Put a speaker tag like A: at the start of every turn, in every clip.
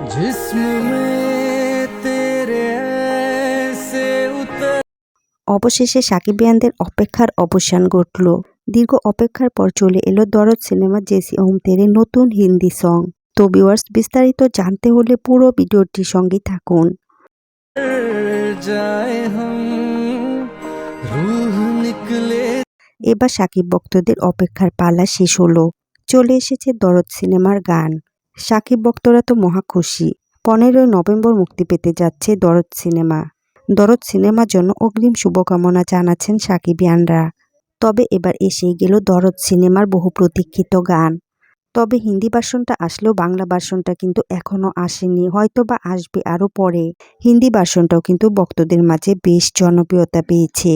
A: जिस्म में तेरे ऐसे उतर।
B: অবশেষে সাকিবিয়ানদের অপেক্ষার অবসান ঘটল। দীর্ঘ অপেক্ষার পর চলে এলো দরদ সিনেমা জেসি ওম তেরে নতুন হিন্দি সং। তো ভিউয়ার্স, বিস্তারিত জানতে হলে পুরো ভিডিওটির সঙ্গেই থাকুন।
A: जाए हम रूह निकले।
B: এবার সাকিব ভক্তদের অপেক্ষার পালা শেষ হলো। চলে এসেছে দরদ সিনেমার গান। সাকিব ভক্তরা তো মহা খুশি। 15ই নভেম্বর মুক্তি পেতে যাচ্ছে দরদ সিনেমা। দরদ সিনেমার জন্য অগ্রিম শুভকামনা জানাচ্ছেন সাকিবিয়ানরা। তবে এবার এসেই গেল দরদ সিনেমার বহু প্রতীক্ষিত গান। তবে হিন্দি ভার্সনটা আসলেও বাংলা ভার্সনটা কিন্তু এখনও আসেনি, হয়তো বা আসবে আরও পরে। হিন্দি ভার্সনটাও কিন্তু ভক্তদের মাঝে বেশ জনপ্রিয়তা পেয়েছে,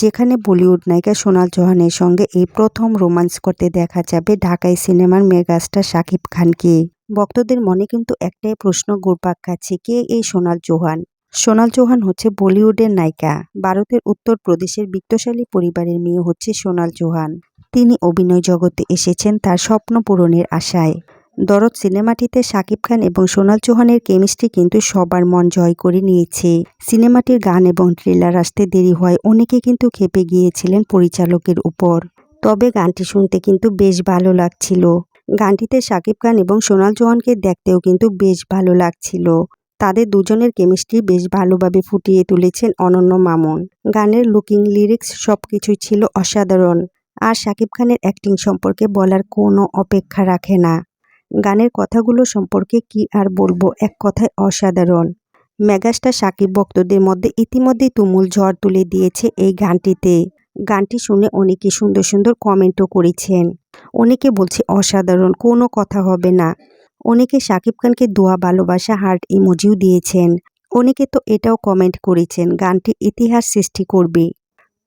B: যেখানে বলিউড নায়িকা সোনাল চৌহানের সঙ্গে এই প্রথম রোমান্স করতে দেখা যাবে ঢাকাই সিনেমার মেগাস্টার শাকিব খানকে। ভক্তদের মনে কিন্তু একটাই প্রশ্ন ঘুরপাক খাচ্ছে, কে এই সোনাল চৌহান? সোনাল চৌহান হচ্ছে বলিউডের নায়িকা। ভারতের উত্তর প্রদেশের বিত্তশালী পরিবারের মেয়ে হচ্ছে সোনাল চৌহান। তিনি অভিনয় জগতে এসেছেন তার স্বপ্ন পূরণের আশায়। দরদ সিনেমাটিতে শাকিব খান এবং সোনাল চৌহানের কেমিস্ট্রি কিন্তু সবার মন জয় করে নিয়েছে। সিনেমাটির গান এবং ট্রেলার আসতে দেরি হয় অনেকে কিন্তু ক্ষেপে গিয়েছিলেন পরিচালকের উপর। তবে গানটি শুনতে কিন্তু বেশ ভালো লাগছিল। গানটিতে শাকিব খান এবং সোনাল চৌহানকে দেখতেও কিন্তু বেশ ভালো লাগছিল। তাদের দুজনের কেমিস্ট্রি বেশ ভালোভাবে ফুটিয়ে তুলেছেন অনন্য মামুন। গানের লুকিং, লিরিক্স সবকিছুই ছিল অসাধারণ। আর শাকিব খানের অ্যাক্টিং সম্পর্কে বলার কোনো অপেক্ষা রাখে না। গানের কথাগুলো সম্পর্কে কি আর বলবো, এক কথায় অসাধারণ। মেগাস্টার শাকিব ভক্তদের মধ্যে ইতিমধ্যেই তুমুল ঝড় তুলে দিয়েছে এই গানটিতে। গানটি শুনে অনেকে সুন্দর সুন্দর কমেন্টও করেছেন। অনেকে বলছে অসাধারণ, কোনো কথা হবে না। অনেকে শাকিব খানকে দোয়া, ভালোবাসা, হার্ট ইমোজিও দিয়েছেন। অনেকে তো এটাও কমেন্ট করেছেন গানটি ইতিহাস সৃষ্টি করবে।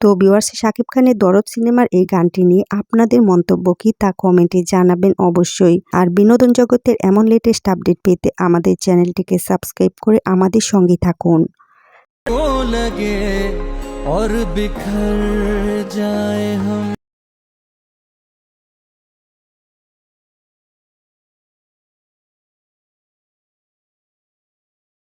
B: তো ভিউয়ার্স, শাকিব খানের দরদ সিনেমার এই গানটি নিয়ে আপনাদের মন্তব্য কি তা কমেন্টে জানাবেন অবশ্যই। আর বিনোদন জগতের এমন লেটেস্ট আপডেট পেতে আমাদের চ্যানেলটিকে সাবস্ক্রাইব করে আমাদের সঙ্গে থাকুন।
A: लगे और बिखर जाए हम।